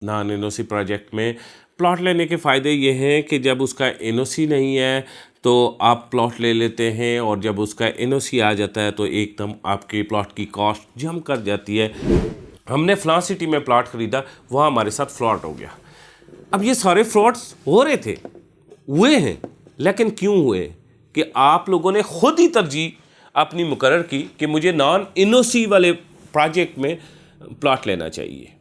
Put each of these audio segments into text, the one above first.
Non NOC project में plot लेने के फ़ायदे ये हैं कि जब उसका एनओसी नहीं है तो आप प्लॉट ले लेते हैं, और जब उसका एनओसी आ जाता है तो एकदम आपके प्लॉट की कॉस्ट जम कर जाती है। हमने फ़लाँ सिटी में प्लॉट ख़रीदा, वहाँ हमारे साथ फ्रॉड हो गया। अब ये सारे फ्रॉड्स हो रहे थे, हुए हैं, लेकिन क्यों हुए कि आप लोगों ने ख़ुद ही तरजीह अपनी मुकर्रर की कि मुझे नॉन एनओसी वाले प्रोजेक्ट में प्लॉट लेना चाहिए।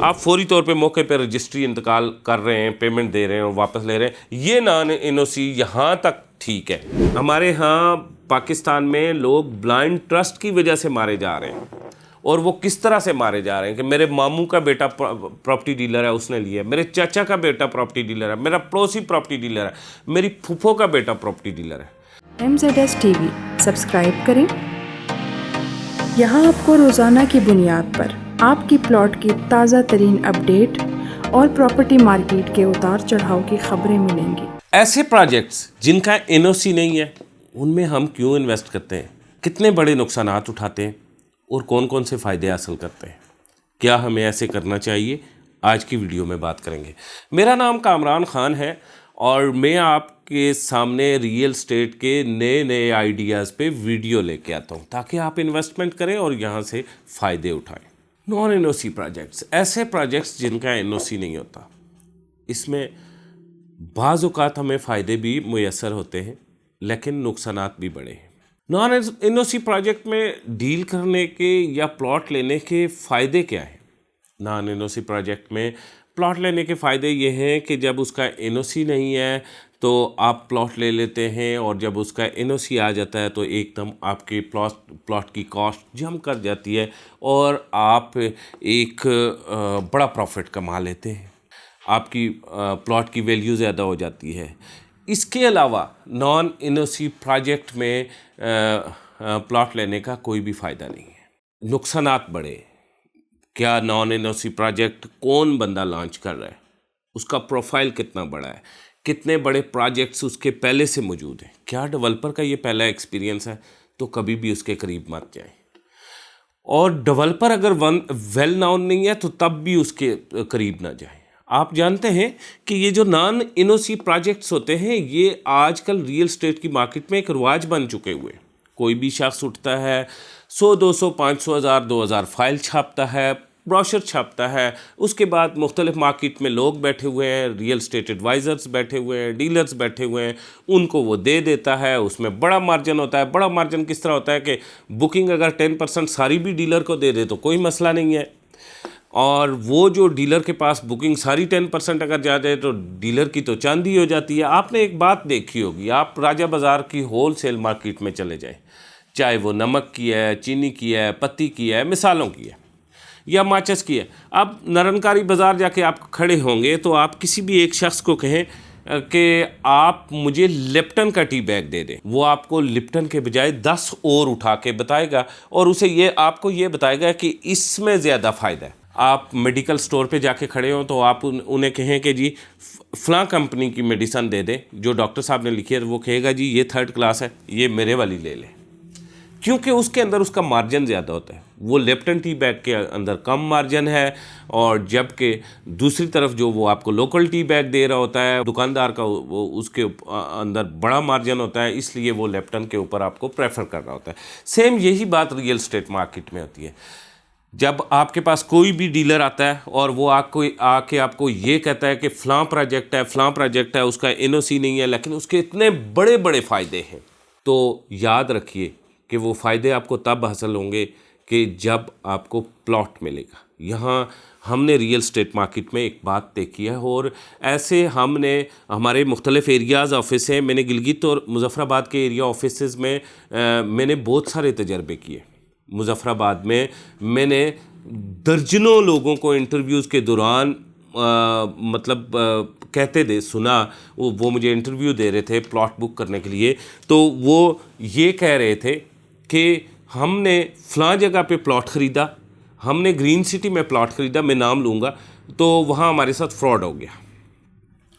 आप फौरी तौर पे मौके पे रजिस्ट्री इंतकाल कर रहे हैं, पेमेंट दे रहे हैं और वापस ले रहे हैं। ये नॉन एनओसी यहाँ तक ठीक है। हमारे यहाँ पाकिस्तान में लोग ब्लाइंड ट्रस्ट की वजह से मारे जा रहे हैं, और वो किस तरह से मारे जा रहे हैं कि मेरे मामू का बेटा प्रॉपर्टी डीलर है, उसने लिया, मेरे चाचा का बेटा प्रॉपर्टी डीलर है, मेरा पड़ोसी प्रॉपर्टी डीलर है, मेरी फूफो का बेटा प्रॉपर्टी डीलर है। MZS TV सब्सक्राइब करें। यहाँ आपको रोज़ाना की बुनियाद पर आपकी प्लॉट की ताज़ा तरीन अपडेट और प्रॉपर्टी मार्केट के उतार चढ़ाव की खबरें मिलेंगी। ऐसे प्रोजेक्ट्स जिनका एनओसी नहीं है, उनमें हम क्यों इन्वेस्ट करते हैं, कितने बड़े नुकसानात उठाते हैं और कौन कौन से फ़ायदे हासिल करते हैं, क्या हमें ऐसे करना चाहिए, आज की वीडियो में बात करेंगे। मेरा नाम कामरान ख़ान है और मैं आपके सामने रियल स्टेट के नए नए आइडियाज़ पे वीडियो लेके आता हूँ ताकि आप इन्वेस्टमेंट करें और यहाँ से फ़ायदे उठाएं। नॉन एनओसी प्रोजेक्ट्स, ऐसे प्रोजेक्ट्स जिनका एनओसी नहीं होता, इसमें बाज़ औक़ात हमें फ़ायदे भी मुयस्सर होते हैं लेकिन नुकसानात भी बड़े हैं। नॉन एनओसी प्रोजेक्ट में डील करने के या प्लॉट लेने के फ़ायदे क्या हैं? नॉन एनओसी प्रोजेक्ट में प्लॉट लेने के फ़ायदे ये हैं कि जब उसका एनओसी नहीं है तो आप प्लॉट ले लेते हैं, और जब उसका एनओसी आ जाता है तो एकदम आपके प्लॉट की कॉस्ट जम कर जाती है और आप एक बड़ा प्रॉफिट कमा लेते हैं, आपकी प्लॉट की वैल्यू ज़्यादा हो जाती है। इसके अलावा नॉन एनओसी प्रोजेक्ट में प्लॉट लेने का कोई भी फ़ायदा नहीं है। नुकसानात बड़े, क्या नॉन एनओसी प्रोजेक्ट कौन बंदा लॉन्च कर रहा है, उसका प्रोफाइल कितना बड़ा है, कितने बड़े प्रोजेक्ट्स उसके पहले से मौजूद हैं, क्या डेवलपर का ये पहला एक्सपीरियंस है, तो कभी भी उसके करीब मत जाएं। और डेवलपर अगर वेल नोन नहीं है तो तब भी उसके करीब ना जाएं। आप जानते हैं कि ये जो नॉन एनओसी प्रोजेक्ट्स होते हैं, ये आजकल रियल स्टेट की मार्केट में एक रिवाज बन चुके हुए। कोई भी शख्स उठता है, 100, 200, 500, 1000, 2000 फाइल छापता है, ब्रोशर छापता है, उसके बाद मुख्तलिफ मार्केट में लोग बैठे हुए हैं, रियल स्टेट एडवाइज़र्स बैठे हुए हैं, डीलर्स बैठे हुए हैं, उनको वो दे देता है। उसमें बड़ा मार्जिन होता है। बड़ा मार्जिन किस तरह होता है कि बुकिंग अगर 10% सारी भी डीलर को दे दे तो कोई मसला नहीं है, और वो जो डीलर के पास बुकिंग सारी 10% अगर जा जाए तो डीलर की तो चांदी हो जाती है। आपने एक बात देखी होगी, आप राजा बाज़ार की होल सेल मार्केट में चले जाएं, चाहे वो नमक की है, चीनी की है, पत्ती की है, मिसालों की है, या माचिस की है। अब निरंकारी बाज़ार जाके आप खड़े होंगे तो आप किसी भी एक शख्स को कहें कि आप मुझे लिप्टन का टी बैग दे दें, वो आपको लिप्टन के बजाय 10 और उठा के बताएगा, और उसे ये आपको ये बताएगा कि इसमें ज़्यादा फ़ायदा है। आप मेडिकल स्टोर पे जाके खड़े हो तो आप उन्हें कहें कि जी फ़लाँ कंपनी की मेडिसन दे दें जो डॉक्टर साहब ने लिखी है, वो कहेगा जी ये 3rd क्लास है, ये मेरे वाली ले लें, क्योंकि उसके अंदर उसका मार्जिन ज़्यादा होता है। वो लिप्टन टी बैग के अंदर कम मार्जिन है, और जबकि दूसरी तरफ जो वो आपको लोकल टी बैग दे रहा होता है दुकानदार का, वो उसके अंदर बड़ा मार्जिन होता है, इसलिए वो लिप्टन के ऊपर आपको प्रेफर कर रहा होता है। सेम यही बात रियल स्टेट मार्केट में होती है। जब आपके पास कोई भी डीलर आता है और वो आके आपको ये कहता है कि फ़लाँ प्रोजेक्ट है, फ़लाँ प्रोजेक्ट है, उसका एनओसी नहीं है लेकिन उसके इतने बड़े बड़े फ़ायदे हैं, तो याद रखिए कि वो फ़ायदे आपको तब हासिल होंगे कि जब आपको प्लॉट मिलेगा। यहाँ हमने रियल स्टेट मार्केट में एक बात देखी है, और ऐसे हमने हमारे मुख्तलिफ़ एरियाज़ ऑफिस हैं। मैंने गिलगित और मुज़फ़्फ़राबाद के एरिया ऑफिस में मैंने बहुत सारे तजर्बे किए। मुज़फ़्फ़राबाद में मैंने दर्जनों लोगों को इंटरव्यूज़ के दौरान कहते दे सुना, वो मुझे इंटरव्यू दे रहे थे प्लॉट बुक करने के लिए, तो वो ये कह रहे थे कि हमने फ़लाँ जगह पे प्लॉट ख़रीदा, हमने ग्रीन सिटी में प्लॉट ख़रीदा, मैं नाम लूँगा, तो वहाँ हमारे साथ फ्रॉड हो गया।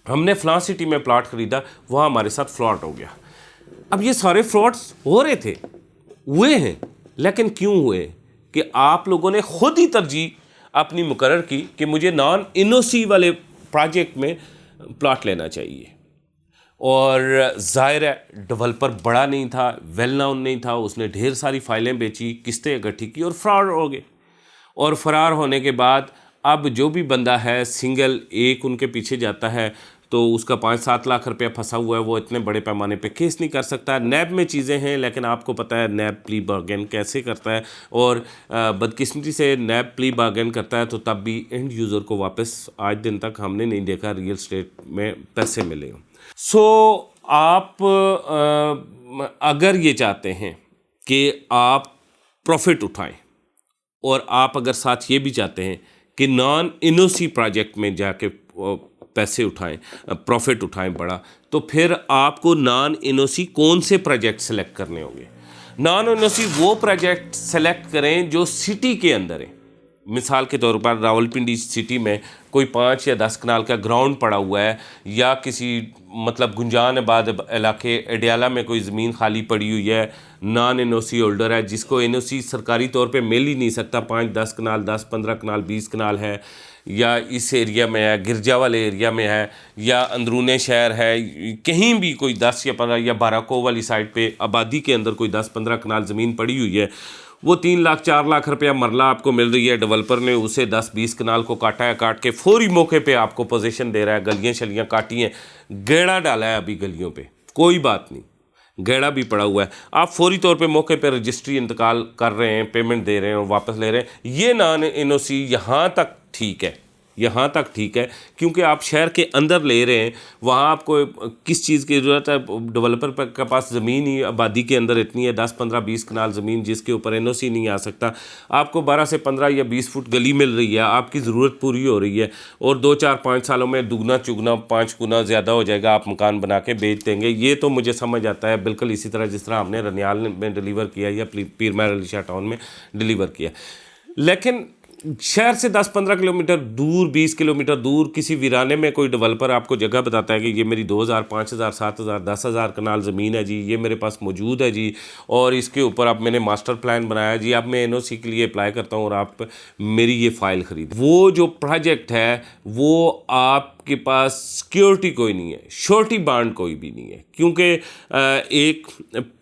हमने फ़लाँ सिटी में प्लॉट ख़रीदा, वहाँ हमारे साथ फ्रॉड हो गया। अब ये सारे फ्रॉड्स हो रहे थे, हुए हैं, लेकिन क्यों हुए कि आप लोगों ने ख़ुद ही तरजीह अपनी मुकर्रर की कि मुझे नॉन एनओसी वाले प्रोजेक्ट में प्लॉट लेना चाहिए। और ज़ाहिर है डेवलपर बड़ा नहीं था, वेल नाउन नहीं था, उसने ढेर सारी फाइलें बेची, किस्तें इकट्ठी की और फरार हो गए। और फरार होने के बाद अब जो भी बंदा है सिंगल एक उनके पीछे जाता है तो उसका 5-7 लाख रुपया फंसा हुआ है, वो इतने बड़े पैमाने पे केस नहीं कर सकता। नैब में चीज़ें हैं, लेकिन आपको पता है नैब प्ली बार्गेन कैसे करता है, और बदकिस्मती से नैब प्ली बार्गेन करता है तो तब भी एंड यूज़र को वापस आज दिन तक हमने नहीं देखा रियल स्टेट में पैसे मिले हों। सो आप अगर ये चाहते हैं कि आप प्रॉफिट उठाएं और आप अगर साथ ये भी चाहते हैं कि नॉन एनओसी प्रोजेक्ट में जाके पैसे उठाएं, प्रॉफिट उठाएं बड़ा, तो फिर आपको नॉन एनओसी कौन से प्रोजेक्ट सेलेक्ट करने होंगे। नॉन एनओसी वो प्रोजेक्ट सेलेक्ट करें जो सिटी के अंदर है। मिसाल के तौर पर रावलपिंडी सिटी में कोई 5 या 10 कनाल का ग्राउंड पड़ा हुआ है, या किसी मतलब गुंजान आबाद इलाके एडियाला में कोई ज़मीन खाली पड़ी हुई है, नॉन एनओसी होल्डर है, जिसको एनओसी सरकारी तौर पे मिल ही नहीं सकता, 5-10 कनाल, 10-15 कनाल, 20 कनाल है, या इस एरिया में है, गिरजा वाले एरिया में है, या अंदरूने शहर है, कहीं भी कोई 10 या 15 या बाराको वाली साइड पे आबादी के अंदर कोई 10-15 कनाल ज़मीन पड़ी हुई है, वो 3 लाख 4 लाख रुपया मरला आपको मिल रही है, डेवलपर ने उसे 10-20 कनाल को काटा है, काट के फौरी मौके पे आपको पोजीशन दे रहा है, गलियां शलियां काटी हैं, गेड़ा डाला है अभी गलियों पे, कोई बात नहीं, गेड़ा भी पड़ा हुआ है, आप फौरी तौर पे मौके पे रजिस्ट्री इंतकाल कर रहे हैं, पेमेंट दे रहे हैं और वापस ले रहे हैं। ये नॉन एनओसी यहाँ तक ठीक है, यहाँ तक ठीक है, क्योंकि आप शहर के अंदर ले रहे हैं, वहाँ आपको किस चीज़ की ज़रूरत है। डेवलपर के पास ज़मीन ही आबादी के अंदर इतनी है, 10-15-20 कनाल ज़मीन, जिसके ऊपर एनओसी नहीं आ सकता। आपको 12 से 15 या 20 फुट गली मिल रही है, आपकी ज़रूरत पूरी हो रही है, और 2-4-5 सालों में दुगना चुगना 5 गुना ज़्यादा हो जाएगा, आप मकान बना के बेच देंगे। ये तो मुझे समझ आता है, बिल्कुल इसी तरह जिस तरह हमने रनियाल में डिलीवर किया या पीर महर अली शाह टाउन में डिलीवर किया। लेकिन शहर से 10-15 किलोमीटर दूर, 20 किलोमीटर दूर किसी वीराने में कोई डेवलपर आपको जगह बताता है कि ये मेरी 2000, 5000, 7000, 10,000 कनाल ज़मीन है जी, ये मेरे पास मौजूद है जी, और इसके ऊपर अब मैंने मास्टर प्लान बनाया जी, अब मैं एनओसी के लिए अप्लाई करता हूँ और आप मेरी ये फ़ाइल ख़रीद। वो जो प्रोजेक्ट है वो आपके पास सिक्योरिटी कोई नहीं है, श्योरिटी बॉन्ड कोई भी नहीं है, क्योंकि एक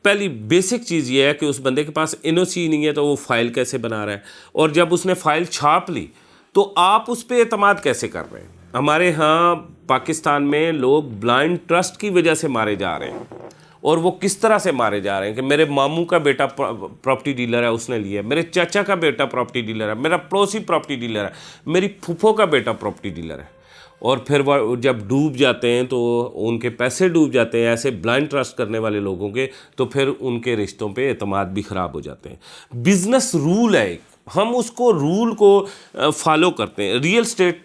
पहली बेसिक चीज़ ये है कि उस बंदे के पास एनओसी नहीं है, तो वो फ़ाइल कैसे बना रहा है, और जब उसने फ़ाइल छाप ली तो आप उस पर एतमाद कैसे कर रहे हैं। हमारे यहाँ पाकिस्तान में लोग ब्लाइंड ट्रस्ट की वजह से मारे जा रहे हैं, और वो किस तरह से मारे जा रहे हैं कि मेरे मामू का बेटा प्रॉपर्टी डीलर है, उसने लिया, मेरे चाचा का बेटा प्रॉपर्टी डीलर है, मेरा पड़ोसी प्रॉपर्टी डीलर है, मेरी फूफो का बेटा प्रॉपर्टी डीलर है, और फिर वह जब डूब जाते हैं तो उनके पैसे डूब जाते हैं ऐसे ब्लाइंड ट्रस्ट करने वाले लोगों के, तो फिर उनके रिश्तों पे एतमाद भी ख़राब हो जाते हैं। बिज़नेस रूल है एक, हम उसको रूल को फॉलो करते हैं। रियल स्टेट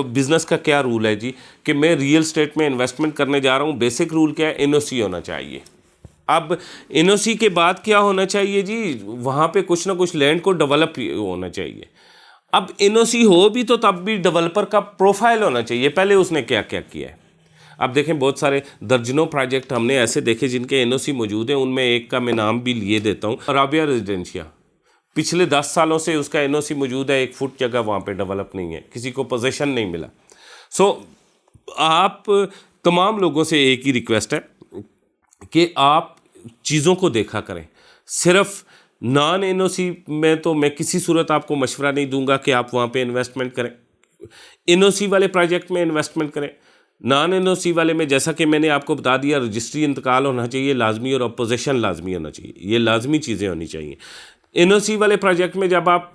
बिज़नेस का क्या रूल है जी, कि मैं रियल स्टेट में इन्वेस्टमेंट करने जा रहा हूँ, बेसिक रूल क्या है, एनओसी होना चाहिए। अब एनओसी के बाद क्या होना चाहिए जी, वहाँ पे कुछ ना कुछ लैंड को डेवलप होना चाहिए। अब एनओसी हो भी तो तब भी डेवलपर का प्रोफाइल होना चाहिए, पहले उसने क्या क्या किया है। अब देखें बहुत सारे दर्जनों प्रोजेक्ट हमने ऐसे देखे जिनके एनओसी मौजूद हैं, उनमें एक का मैं नाम भी लिए देता हूँ, राबिया रेजिडेंशिया। पिछले 10 सालों से उसका एनओसी मौजूद है, 1 फुट जगह वहाँ पे डेवलप नहीं है, किसी को पोजीशन नहीं मिला। सो आप तमाम लोगों से एक ही रिक्वेस्ट है कि आप चीज़ों को देखा करें। सिर्फ नॉन एनओसी में तो मैं किसी सूरत आपको मशवरा नहीं दूंगा कि आप वहाँ पे इन्वेस्टमेंट करें। एनओसी वाले प्रोजेक्ट में इन्वेस्टमेंट करें। नॉन एनओसी वाले में जैसा कि मैंने आपको बता दिया, रजिस्ट्री इंतकाल होना चाहिए लाजमी, और अपोजिशन लाजमी होना चाहिए, ये लाजमी चीज़ें होनी चाहिए। एनओसी वाले प्रोजेक्ट में जब आप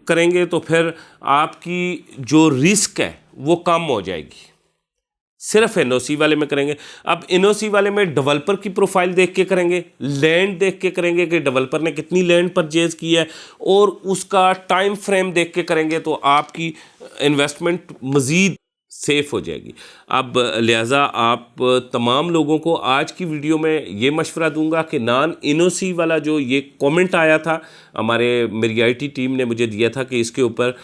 करेंगे तो फिर आपकी जो रिस्क है वो कम हो जाएगी। सिर्फ एनओसी वाले में करेंगे। अब एनओसी वाले में डेवलपर की प्रोफाइल देख के करेंगे, लैंड देख के करेंगे कि डेवलपर ने कितनी लैंड परचेज की है, और उसका टाइम फ्रेम देख के करेंगे, तो आपकी इन्वेस्टमेंट मज़ीद सेफ़ हो जाएगी। अब लिहाजा आप तमाम लोगों को आज की वीडियो में ये मशवरा दूंगा कि नॉन एनओसी वाला जो ये कमेंट आया था, मेरी आईटी टीम ने मुझे दिया था कि इसके ऊपर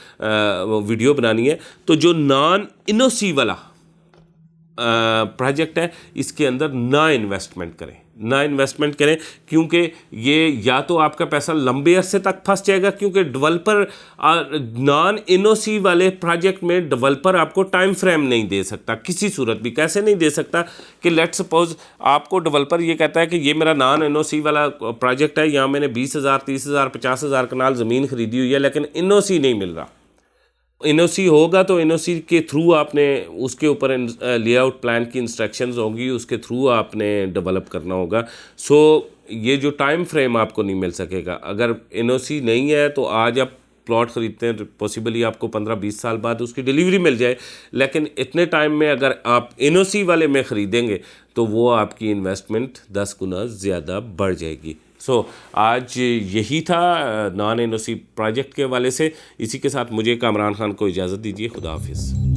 वीडियो बनानी है, तो जो नॉन एनओसी वाला प्रोजेक्ट है, इसके अंदर ना इन्वेस्टमेंट करें, क्योंकि ये या तो आपका पैसा लंबे अरसे तक फंस जाएगा, क्योंकि डेवलपर नॉन एनओसी वाले प्रोजेक्ट में डेवलपर आपको टाइम फ्रेम नहीं दे सकता किसी सूरत भी। कैसे नहीं दे सकता कि लेट सपोज आपको डेवलपर ये कहता है कि ये मेरा नॉन एनओसी वाला प्रोजेक्ट है, यहाँ मैंने 20,000 30,000 50,000 कनाल ज़मीन खरीदी हुई है, लेकिन एनओसी नहीं मिल रहा। एनओसी होगा तो एनओसी के थ्रू आपने उसके ऊपर लेआउट प्लान की इंस्ट्रक्शंस होंगी, उसके थ्रू आपने डेवलप करना होगा। सो ये जो टाइम फ्रेम आपको नहीं मिल सकेगा। अगर एनओसी नहीं है तो आज आप प्लॉट ख़रीदते हैं तो पॉसिबली आपको 15-20 साल बाद उसकी डिलीवरी मिल जाए, लेकिन इतने टाइम में अगर आप एनओसी वाले में ख़रीदेंगे तो वो आपकी इन्वेस्टमेंट 10 गुना ज़्यादा बढ़ जाएगी। सो आज यही था नॉन एनओसी प्रोजेक्ट के हवाले से। इसी के साथ मुझे कामरान खान को इजाज़त दीजिए। खुदा हाफिज़।